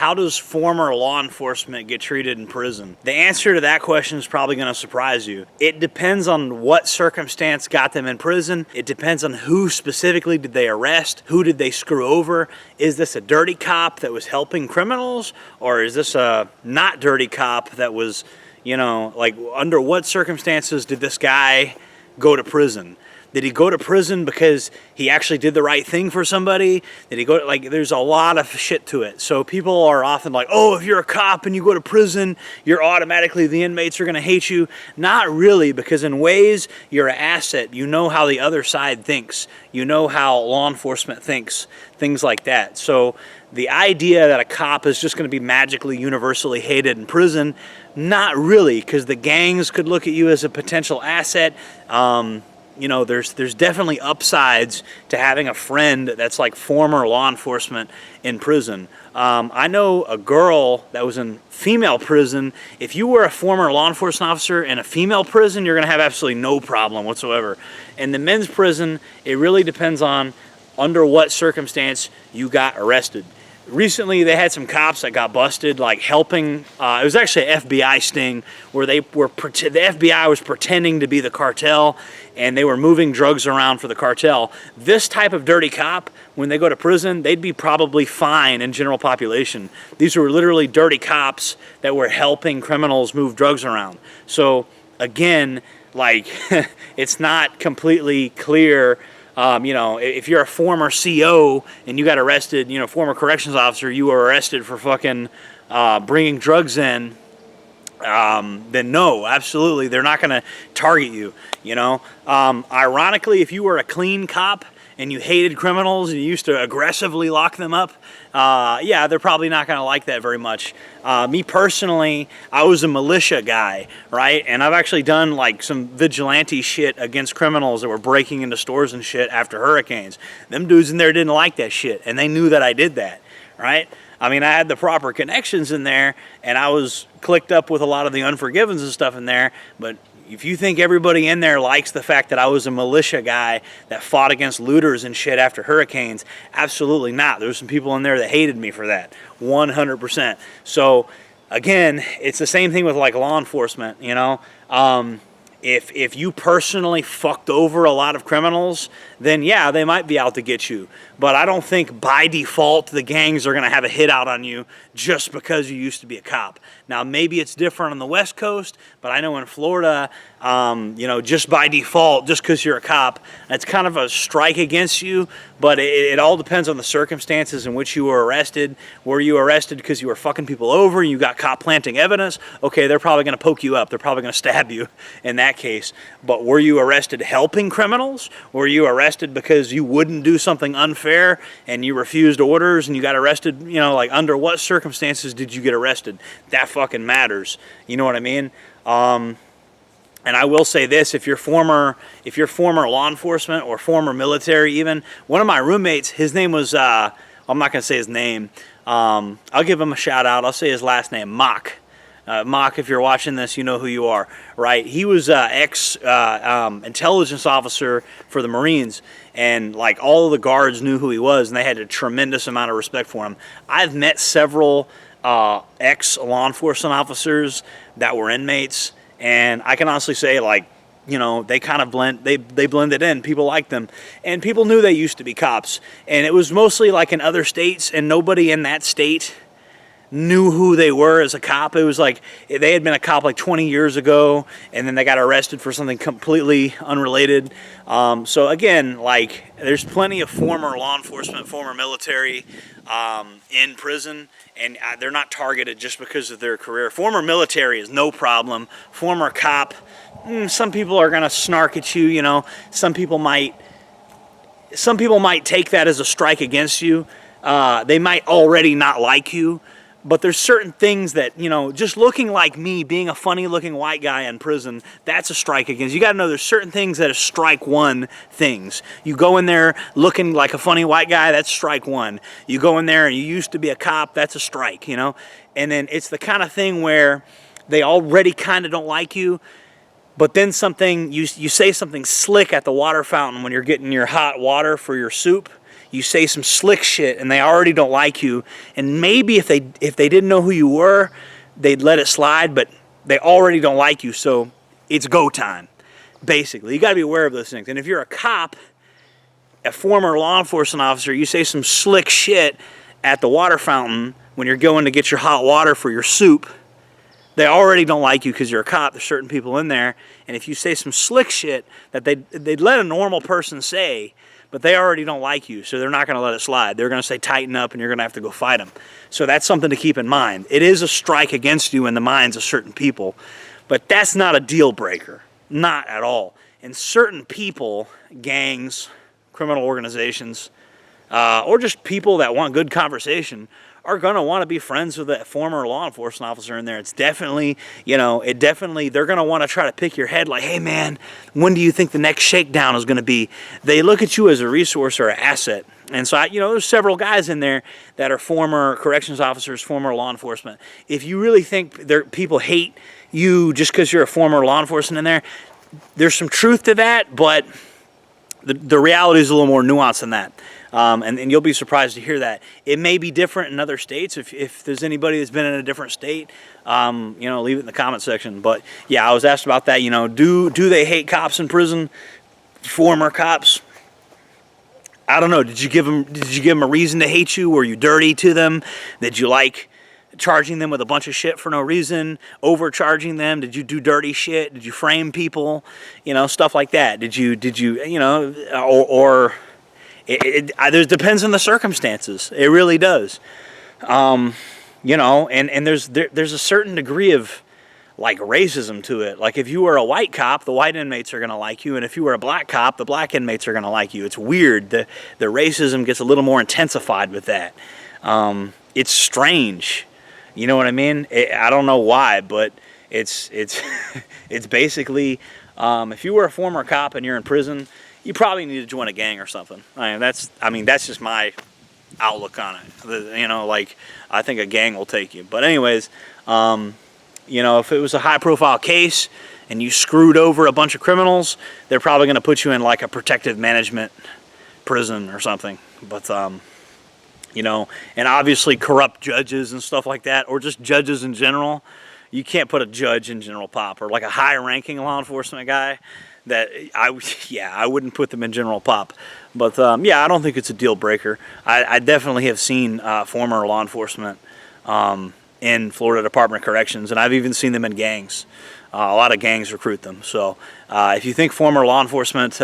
How does former law enforcement get treated in prison? The answer to that question is probably going to surprise you. It depends on what circumstance got them in prison. It depends on who specifically did they arrest, who did they screw over. Is this a dirty cop that was helping criminals, or is this a not dirty cop that was, you know, like, under what circumstances did this guy go to prison? Did he go to prison because he actually did the right thing for somebody? Did he go, like, there's a lot of shit to it. So people are often like, oh, if you're a cop and you go to prison, you're automatically, the inmates are going to hate you. Not really, because in ways, you're an asset. You know how the other side thinks. You know how law enforcement thinks, things like that. So the idea that a cop is just going to be magically universally hated in prison, not really, because the gangs could look at you as a potential asset. You know, there's definitely upsides to having a friend that's like former law enforcement in prison. I know a girl that was in female prison. If you were a former law enforcement officer in a female prison, you're going to have absolutely no problem whatsoever. In the men's prison, it really depends on under what circumstance you got arrested. Recently, they had some cops that got busted, like helping. It was actually an FBI sting where the FBI was pretending to be the cartel, and they were moving drugs around for the cartel. This type of dirty cop, when they go to prison, they'd be probably fine in general population. These were literally dirty cops that were helping criminals move drugs around. So again, like, it's not completely clear. You know, if you're a former CO and you got arrested, you know, former corrections officer, you were arrested for fucking bringing drugs in, then no, absolutely, they're not going to target you, you know. Ironically, if you were a clean cop and you hated criminals and you used to aggressively lock them up, yeah, they're probably not going to like that very much. Me personally, I was a militia guy, right? And I've actually done like some vigilante shit against criminals that were breaking into stores and shit after hurricanes. Them dudes in there didn't like that shit, and they knew that I did that, right? I mean, I had the proper connections in there, and I was clicked up with a lot of the Unforgivens and stuff in there, but if you think everybody in there likes the fact that I was a militia guy that fought against looters and shit after hurricanes, absolutely not. There's some people in there that hated me for that, 100%. So, again, it's the same thing with, like, law enforcement, you know. If you personally fucked over a lot of criminals, then yeah, they might be out to get you. But I don't think by default the gangs are going to have a hit out on you just because you used to be a cop. Now, maybe it's different on the West Coast, but I know in Florida, you know, just by default, just because you're a cop, it's kind of a strike against you, but it all depends on the circumstances in which you were arrested. Were you arrested because you were fucking people over and you got caught planting evidence? Okay, they're probably going to poke you up. They're probably going to stab you in that case. But were you arrested helping criminals? Were you arrested because you wouldn't do something unfair and you refused orders and you got arrested? You know, like, under what circumstances did you get arrested? That fucking matters. You know what I mean? And I will say this, if you're former law enforcement or former military even, one of my roommates, his name was, I'm not going to say his name. I'll give him a shout out. I'll say his last name, Mock. Mock, if you're watching this, you know who you are, right? He was ex-intelligence officer for the Marines, and like all of the guards knew who he was, and they had a tremendous amount of respect for him. I've met several ex-law enforcement officers that were inmates, and I can honestly say, like, you know, they kind of they blended in. People liked them, and people knew they used to be cops, and it was mostly like in other states, and nobody in that state knew who they were as a cop. It was like they had been a cop like 20 years ago, and then they got arrested for something completely unrelated. So again, like, there's plenty of former law enforcement, former military in prison, and they're not targeted just because of their career. Former military is no problem. Former cop, some people are gonna snark at you. You know, some people might take that as a strike against you. They might already not like you. But there's certain things that, you know, just looking like me, being a funny-looking white guy in prison, that's a strike against. You got to know there's certain things that are strike one things. You go in there looking like a funny white guy, that's strike one. You go in there and you used to be a cop, that's a strike, you know. And then it's the kind of thing where they already kind of don't like you, but then you say something slick at the water fountain when you're getting your hot water for your soup. you say some slick shit, and they already don't like you. And maybe if they didn't know who you were, they'd let it slide, but they already don't like you, so it's go time, basically. You got to be aware of those things. And if you're a cop, a former law enforcement officer, you say some slick shit at the water fountain when you're going to get your hot water for your soup, they already don't like you because you're a cop. There's certain people in there, and if you say some slick shit that they'd let a normal person say, but they already don't like you, so they're not going to let it slide. They're going to say tighten up, and you're going to have to go fight them. So that's something to keep in mind. It is a strike against you in the minds of certain people, but that's not a deal breaker. Not at all. And certain people, gangs, criminal organizations, or just people that want good conversation, are going to want to be friends with a former law enforcement officer in there. It's definitely, they're going to want to try to pick your head like, hey man, when do you think the next shakedown is going to be? They look at you as a resource or an asset. And so, there's several guys in there that are former corrections officers, former law enforcement. If you really think people hate you just because you're a former law enforcement in there, there's some truth to that, but the reality is a little more nuanced than that. And you'll be surprised to hear that. It may be different in other states. If there's anybody that's been in a different state, leave it in the comment section. But yeah, I was asked about that. Do they hate cops in prison? Former cops? I don't know. Did you give them a reason to hate you? Were you dirty to them? Did you like charging them with a bunch of shit for no reason? Overcharging them? Did you do dirty shit? Did you frame people? Stuff like that. Did you It depends on the circumstances. It really does. And there's a certain degree of like racism to it. Like if you were a white cop, the white inmates are going to like you, and if you were a black cop, the black inmates are going to like you. It's weird. The racism gets a little more intensified with that. It's strange. You know what I mean? I don't know why, but it's it's basically if you were a former cop and you're in prison, you probably need to join a gang or something. That's just my outlook on it. I think a gang will take you. But anyways, if it was a high-profile case and you screwed over a bunch of criminals, they're probably going to put you in like a protective management prison or something. But and obviously corrupt judges and stuff like that, or just judges in general. You can't put a judge in general pop, or like a high-ranking law enforcement guy. I wouldn't put them in general pop. But I don't think it's a deal breaker. I definitely have seen former law enforcement in Florida Department of Corrections, and I've even seen them in gangs. A lot of gangs recruit them. So if you think former law enforcement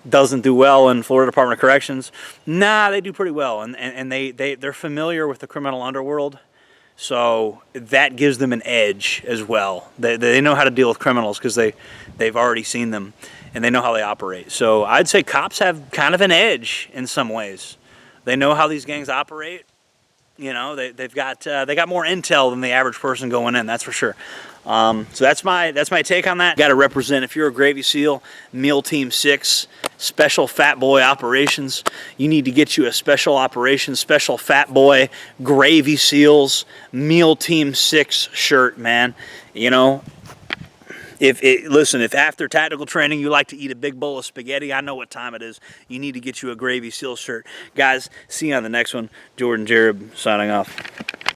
doesn't do well in Florida Department of Corrections, they do pretty well, and they're familiar with the criminal underworld. So that gives them an edge as well. They know how to deal with criminals because they've already seen them, and they know how they operate. So I'd say cops have kind of an edge in some ways. They know how these gangs operate. They got more intel than the average person going in. That's for sure. So that's my take on that. Got to represent. If you're a Gravy SEAL, Meal Team 6, Special Fat Boy Operations, you need to get you a Special Operations, Special Fat Boy, Gravy SEALs, Meal Team 6 shirt, man. If after tactical training you like to eat a big bowl of spaghetti, I know what time it is. You need to get you a Gravy SEAL shirt. Guys, see you on the next one. Jordan Jareb signing off.